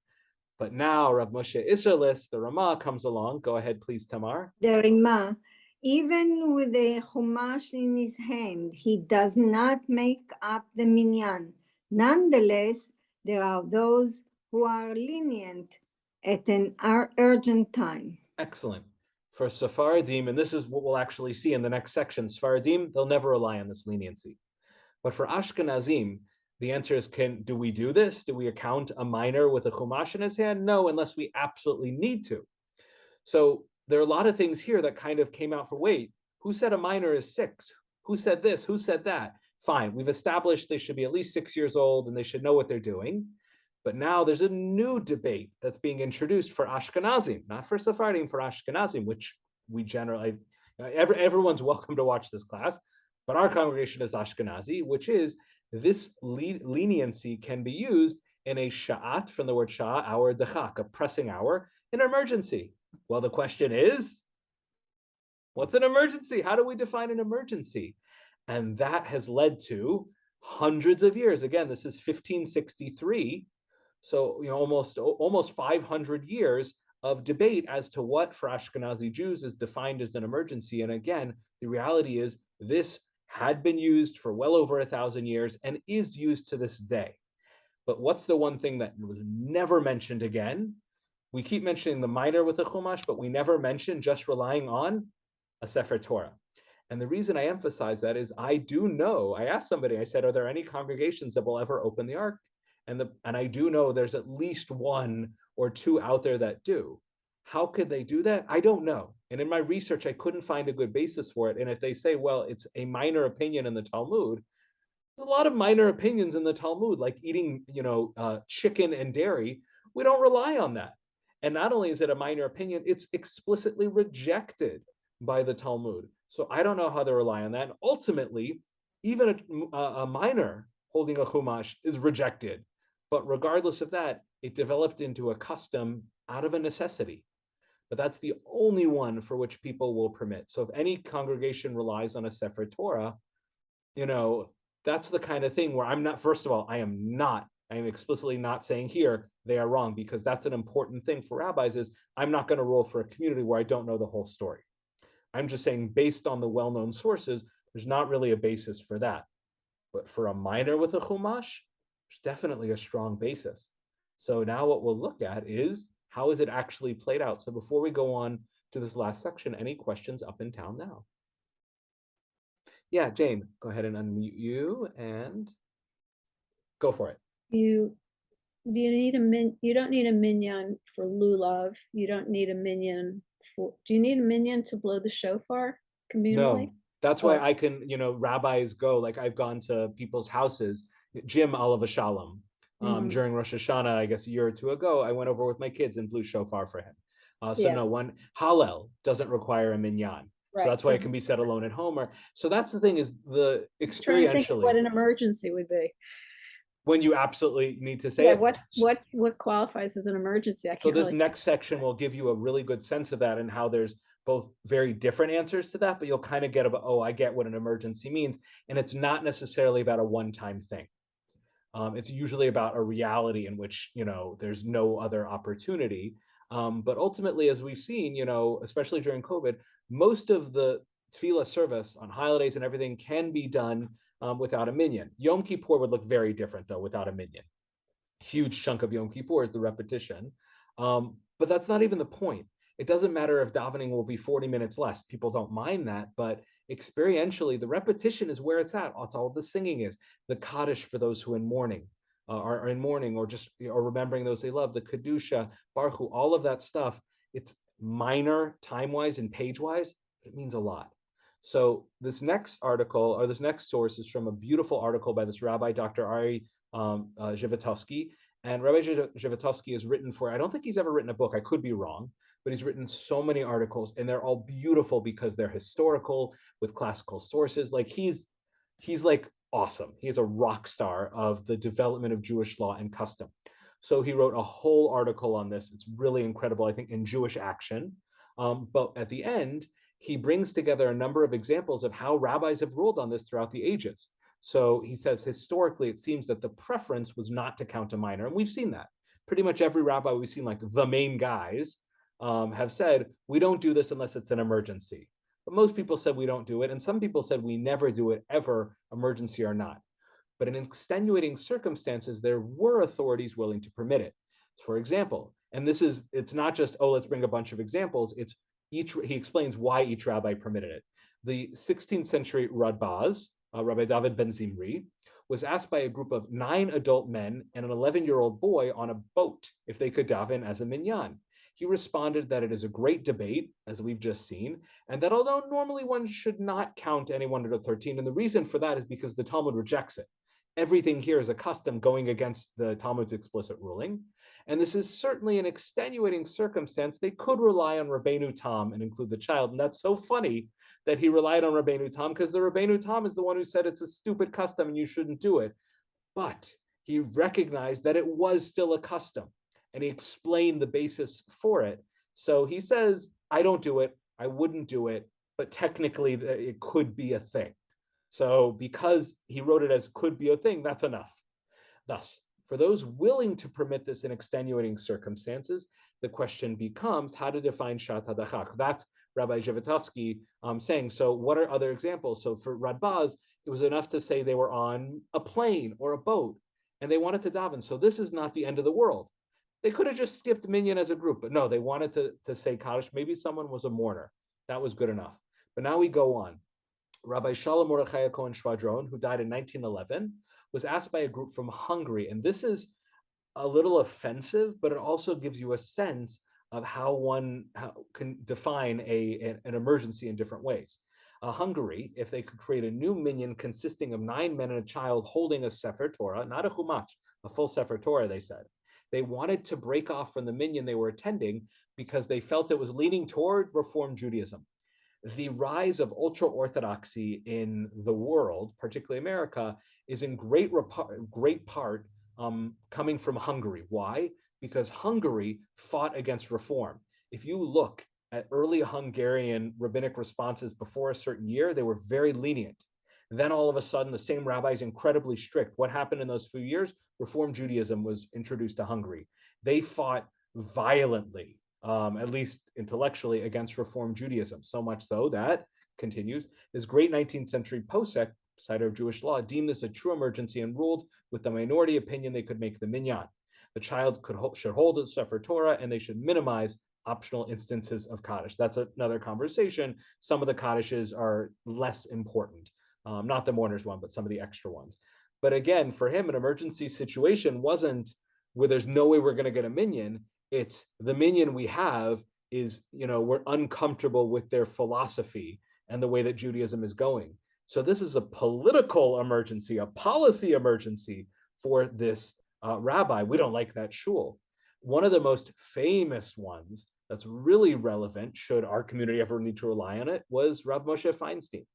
S1: But now Rav Moshe Isserlis, the Ramah, comes along. Go ahead, please, Tamar.
S2: The Ramah, even with the Chumash in his hand, he does not make up the Minyan. Nonetheless, there are those who are lenient at an urgent time.
S1: Excellent. For Sephardim, and this is what we'll actually see in the next section, Sephardim, they'll never rely on this leniency. But for Ashkenazim, The answer is, do we do this? Do we account a minor with a chumash in his hand? No, unless we absolutely need to. So there are a lot of things here that kind of came out for, wait, who said a minor is 6? Who said this? Who said that? Fine, we've established they should be at least 6 years old and they should know what they're doing. But now there's a new debate that's being introduced for Ashkenazim, not for Sephardim, for Ashkenazim, which we generally, everyone's welcome to watch this class, but our congregation is Ashkenazi, which is this leniency can be used in a sha'at, from the word sha'at, hour, dechak, a pressing hour, in an emergency. Well, the question is, what's an emergency? How do we define an emergency? And that has led to hundreds of years. Again, this is 1563. So, almost 500 years of debate as to what for Ashkenazi Jews is defined as an emergency. And again, the reality is this had been used for well over 1,000 years and is used to this day. But what's the one thing that was never mentioned again? We keep mentioning the minor with the chumash, but we never mention just relying on a Sefer Torah. And the reason I emphasize that is I asked somebody, I said, are there any congregations that will ever open the ark? And I do know there's at least 1 or 2 out there that do. How could they do that? I don't know. And in my research, I couldn't find a good basis for it. And if they say, well, it's a minor opinion in the Talmud, there's a lot of minor opinions in the Talmud, like eating, chicken and dairy. We don't rely on that. And not only is it a minor opinion, it's explicitly rejected by the Talmud. So I don't know how they rely on that. And ultimately, even a minor holding a chumash is rejected. But regardless of that, it developed into a custom out of a necessity. But that's the only one for which people will permit. So if any congregation relies on a Sefer Torah, that's the kind of thing where I'm not, first of all, I am explicitly not saying here they are wrong, because that's an important thing for rabbis is I'm not going to rule for a community where I don't know the whole story. I'm just saying based on the well-known sources, there's not really a basis for that. But for a minor with a chumash, there's definitely a strong basis. So now what we'll look at is how is it actually played out. So before we go on to this last section, any questions up in town now? Yeah, Jane, go ahead and unmute you and go for it.
S5: You don't need a minyan for lulav. You don't need a minyan for. Do you need a minyan to blow the shofar communally?
S1: No, that's why I can. Rabbis go, like I've gone to people's houses. Jim Oliver Shalom, during Rosh Hashanah, I guess a year or 2 ago, I went over with my kids and blew shofar for him. No one Hallel doesn't require a minyan. Right. So that's why it can be said alone at home. So that's the thing is the experientially.
S5: Trying to think what an emergency would be.
S1: When you absolutely need to say it.
S5: What qualifies as an emergency?
S1: So this next section will give you a really good sense of that and how there's both very different answers to that, but you'll kind of get I get what an emergency means. And it's not necessarily about a one-time thing. It's usually about a reality in which, there's no other opportunity. But ultimately, as we've seen, especially during COVID, most of the tefillah service on holidays and everything can be done without a minyan. Yom Kippur would look very different, though, without a minyan. Huge chunk of Yom Kippur is the repetition. But that's not even the point. It doesn't matter if davening will be 40 minutes less. People don't mind that, but experientially, the repetition is where it's at. That's all the singing is. The Kaddish for those who are in mourning, or remembering those they love, the Kedusha, Baruch Hu, all of that stuff. It's minor time-wise and page-wise, but it means a lot. So this next article, or this next source, is from a beautiful article by this rabbi, Dr. Ari Zhivatovsky. And Rabbi Zhivatovsky has written I don't think he's ever written a book, I could be wrong, but he's written so many articles, and they're all beautiful because they're historical with classical sources. Like he's like awesome. He's a rock star of the development of Jewish law and custom. So he wrote a whole article on this. It's really incredible, I think, in Jewish Action. But at the end, he brings together a number of examples of how rabbis have ruled on this throughout the ages. So he says, historically, it seems that the preference was not to count a minor. And we've seen that. Pretty much every rabbi we've seen, like the main guys, have said, we don't do this unless it's an emergency. But most people said we don't do it. And some people said we never do it, ever, emergency or not. But in extenuating circumstances, there were authorities willing to permit it. For example, and it's not just, let's bring a bunch of examples. He explains why each rabbi permitted it. The 16th century Radbaz, Rabbi David ben Zimri, was asked by a group of 9 adult men and an 11-year-old boy on a boat if they could daven as a minyan. He responded that it is a great debate, as we've just seen, and that although normally one should not count anyone under 13, and the reason for that is because the Talmud rejects it. Everything here is a custom going against the Talmud's explicit ruling. And this is certainly an extenuating circumstance. They could rely on Rabbeinu Tam and include the child. And that's so funny that he relied on Rabbeinu Tam, because the Rabbeinu Tam is the one who said it's a stupid custom and you shouldn't do it. But he recognized that it was still a custom, and he explained the basis for it. So he says, I don't do it, I wouldn't do it, but technically it could be a thing. So because he wrote it as could be a thing, that's enough. Thus, for those willing to permit this in extenuating circumstances, the question becomes how to define Shat HaDachak. That's Rabbi Zhivatovsky saying, so what are other examples? So for Radbaz, it was enough to say they were on a plane or a boat and they wanted to daven. So this is not the end of the world. They could have just skipped Minyan as a group, but no, they wanted to say Kaddish. Maybe someone was a mourner. That was good enough. But now we go on. Rabbi Shalom Mordechai Cohen Shvadron, who died in 1911, was asked by a group from Hungary. And this is a little offensive, but it also gives you a sense of how one can define an emergency in different ways. Hungary, if they could create a new minyan consisting of 9 men and a child holding a Sefer Torah, not a Chumash, a full Sefer Torah, they said. They wanted to break off from the minyan they were attending because they felt it was leaning toward Reform Judaism. The rise of ultra-Orthodoxy in the world, particularly America, is in great part coming from Hungary. Why? Because Hungary fought against reform. If you look at early Hungarian rabbinic responses before a certain year, they were very lenient. Then all of a sudden, the same rabbi is incredibly strict. What happened in those few years? Reform Judaism was introduced to Hungary. They fought violently, at least intellectually, against Reform Judaism, so much so that, continues, this great 19th century posek, citer of Jewish law, deemed this a true emergency and ruled with the minority opinion they could make the minyan. The child should hold a Sefer Torah, and they should minimize optional instances of Kaddish. That's another conversation. Some of the Kaddishes are less important. Not the mourners one, but some of the extra ones. But again, for him, an emergency situation wasn't where there's no way we're going to get a minyan. It's the minyan we have is, we're uncomfortable with their philosophy and the way that Judaism is going. So this is a political emergency, a policy emergency for this rabbi. We don't like that shul. One of the most famous ones that's really relevant, should our community ever need to rely on it, was Rav Moshe Feinstein.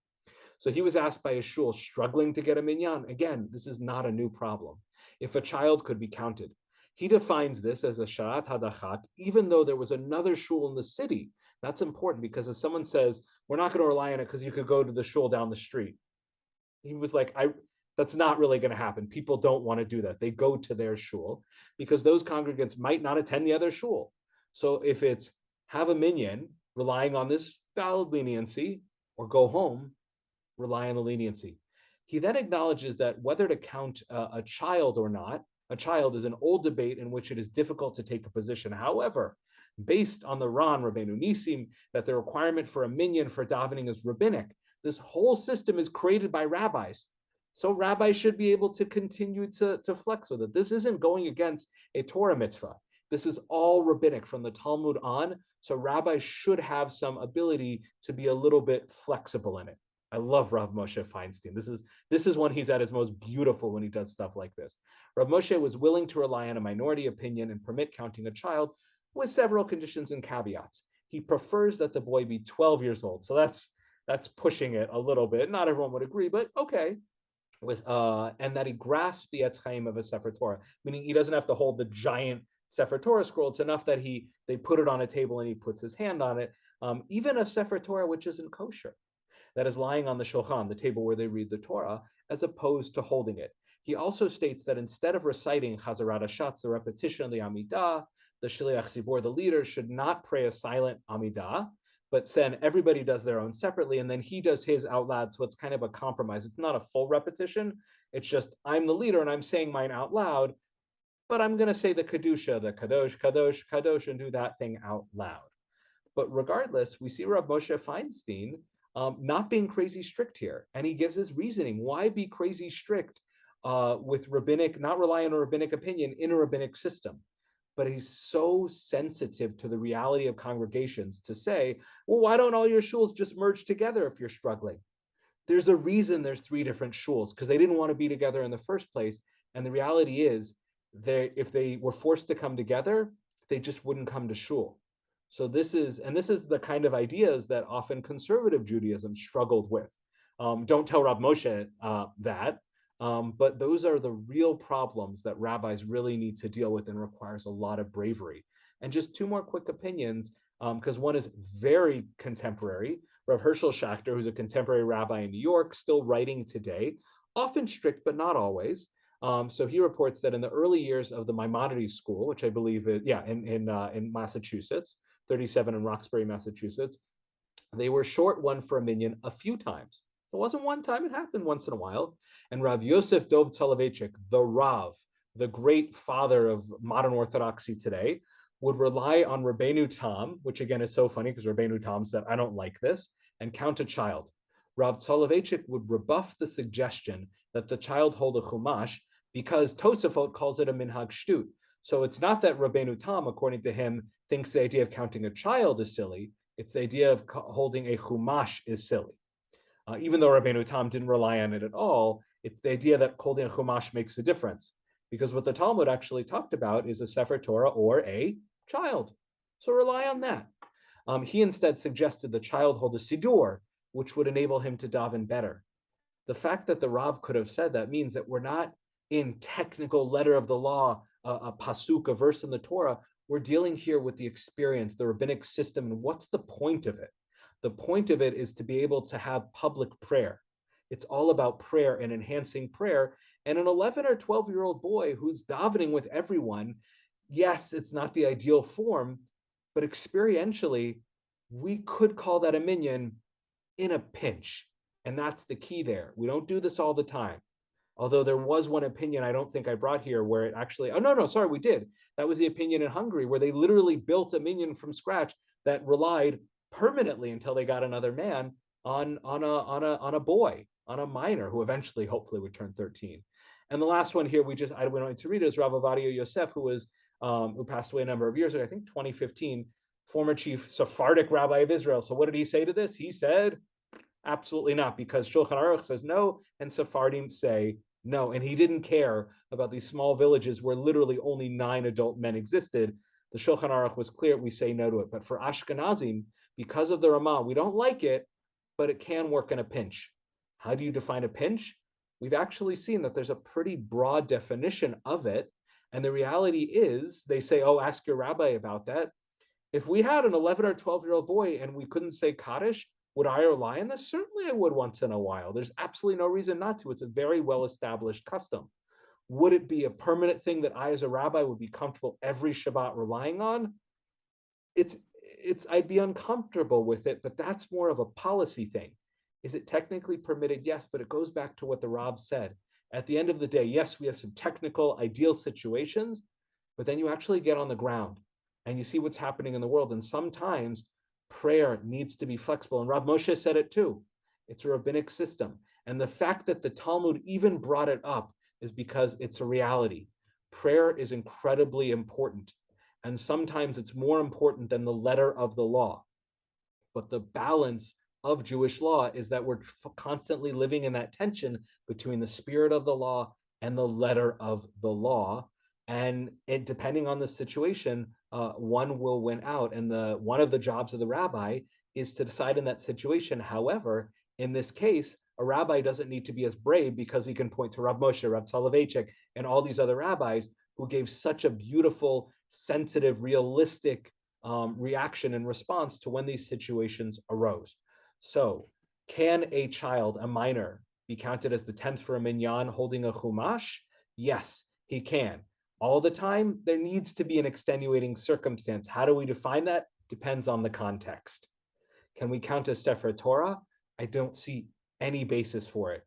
S1: So he was asked by a shul struggling to get a minyan. Again, this is not a new problem. If a child could be counted. He defines this as a sharat hadachat, even though there was another shul in the city. That's important because if someone says, we're not going to rely on it because you could go to the shul down the street. He was like, that's not really going to happen. People don't want to do that. They go to their shul because those congregants might not attend the other shul. So if it's have a minyan, relying on this valid leniency, or go home, rely on the leniency. He then acknowledges that whether to count a child or not, a child is an old debate in which it is difficult to take a position. However, based on the Ran, Rabbeinu Nisim, that the requirement for a minyan for davening is rabbinic, this whole system is created by rabbis. So rabbis should be able to continue to flex with it. This isn't going against a Torah mitzvah. This is all rabbinic from the Talmud on. So rabbis should have some ability to be a little bit flexible in it. I love Rav Moshe Feinstein. This is when he's at his most beautiful when he does stuff like this. Rav Moshe was willing to rely on a minority opinion and permit counting a child with several conditions and caveats. He prefers that the boy be 12 years old. So that's pushing it a little bit. Not everyone would agree, but okay. And that he grasps the Etz Chaim of a Sefer Torah, meaning he doesn't have to hold the giant Sefer Torah scroll. It's enough that they put it on a table and he puts his hand on it. Even a Sefer Torah which isn't kosher, that is lying on the shulchan, the table where they read the Torah, as opposed to holding it. He also states that instead of reciting Chazarat Hashatz, the repetition of the Amidah, the Shliach Tzibor, the leader, should not pray a silent Amidah, but then everybody does their own separately, and then he does his out loud, so it's kind of a compromise. It's not a full repetition. It's just, I'm the leader, and I'm saying mine out loud, but I'm going to say the Kedusha, the Kadosh, Kadosh, Kadosh, and do that thing out loud. But regardless, we see Rav Moshe Feinstein not being crazy strict here. And he gives his reasoning. Why be crazy strict with rabbinic, not rely on a rabbinic opinion in a rabbinic system. But he's so sensitive to the reality of congregations to say, well, why don't all your shuls just merge together if you're struggling? There's a reason there's 3 different shuls, because they didn't want to be together in the first place. And the reality is, if they were forced to come together, they just wouldn't come to shul. So this is the kind of ideas that often conservative Judaism struggled with. Don't tell Rav Moshe that, but those are the real problems that rabbis really need to deal with, and requires a lot of bravery. And just 2 more quick opinions, because one is very contemporary. Rav Herschel Schachter, who's a contemporary rabbi in New York, still writing today, often strict, but not always. So he reports that in the early years of the Maimonides school, which I believe is, in Massachusetts, 37 in Roxbury, Massachusetts, they were short one for a minyan a few times. It wasn't one time, it happened once in a while. And Rav Yosef Dov Soloveitchik, the Rav, the great father of modern Orthodoxy today, would rely on Rabbeinu Tam, which again is so funny because Rabbeinu Tam said, I don't like this, and count a child. Rav Soloveitchik would rebuff the suggestion that the child hold a chumash, because Tosafot calls it a minhag shtut. So it's not that Rabbeinu Tam, according to him, thinks the idea of counting a child is silly. It's the idea of holding a chumash is silly. Even though Rabbeinu Tam didn't rely on it at all, it's the idea that holding a chumash makes a difference. Because what the Talmud actually talked about is a Sefer Torah or a child. So rely on that. He instead suggested the child hold a siddur, which would enable him to daven better. The fact that the Rav could have said that means that we're not in technical letter of the law, a pasuk, a verse in the Torah. We're dealing here with the experience, the rabbinic system, and what's the point of it? The point of it is to be able to have public prayer. It's all about prayer and enhancing prayer. And an 11 or 12-year-old boy who's davening with everyone, yes, it's not the ideal form, but experientially, we could call that a minyan in a pinch. And that's the key there. We don't do this all the time. Although there was one opinion I don't think I brought here where it actually, we did. That was the opinion in Hungary, where they literally built a minyan from scratch that relied permanently, until they got another man, on a boy, on a minor who eventually hopefully would turn 13. And the last one here, we don't need to read it, is Rav Ovadia Yosef, who passed away a number of years ago, I think 2015, former chief Sephardic rabbi of Israel. So what did he say to this? He said, absolutely not, because Shulchan Aruch says no, and Sephardim say no. And he didn't care about these small villages where literally only 9 adult men existed. The Shulchan Aruch was clear, we say no to it. But for Ashkenazim, because of the Ramah, we don't like it, but it can work in a pinch. How do you define a pinch? We've actually seen that there's a pretty broad definition of it. And the reality is, they say, oh, ask your rabbi about that. If we had an 11 or 12-year-old boy and we couldn't say Kaddish, would I rely on this? Certainly I would once in a while. There's absolutely no reason not to. It's a very well-established custom. Would it be a permanent thing that I as a rabbi would be comfortable every Shabbat relying on? I'd be uncomfortable with it, but that's more of a policy thing. Is it technically permitted? Yes, but it goes back to what the Rav said. At the end of the day, yes, we have some technical ideal situations, but then you actually get on the ground and you see what's happening in the world. And sometimes prayer needs to be flexible. And Rav Moshe said it too. It's a rabbinic system. And the fact that the Talmud even brought it up is because it's a reality. Prayer is incredibly important. And sometimes it's more important than the letter of the law. But the balance of Jewish law is that we're constantly living in that tension between the spirit of the law and the letter of the law. And depending on the situation, one will win out. And one of the jobs of the rabbi is to decide in that situation. However, in this case, a rabbi doesn't need to be as brave, because he can point to Rav Moshe, Rav Soloveitchik, and all these other rabbis who gave such a beautiful, sensitive, realistic reaction and response to when these situations arose. So can a child, a minor, be counted as the 10th for a minyan holding a chumash? Yes, he can. All the time, there needs to be an extenuating circumstance. How do we define that? Depends on the context. Can we count as Sefer Torah? I don't see any basis for it.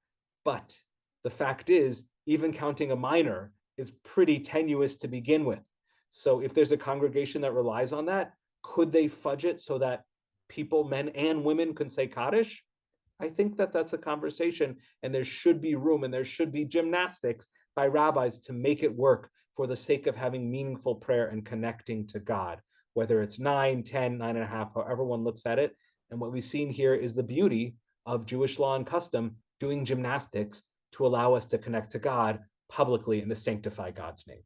S1: But the fact is, even counting a minor is pretty tenuous to begin with. So if there's a congregation that relies on that, could they fudge it so that people, men and women, can say Kaddish? I think that that's a conversation, and there should be room and there should be gymnastics by rabbis to make it work for the sake of having meaningful prayer and connecting to God, whether it's 9, 10, 9.5, however one looks at it. And what we've seen here is the beauty of Jewish law and custom doing gymnastics to allow us to connect to God publicly and to sanctify God's name.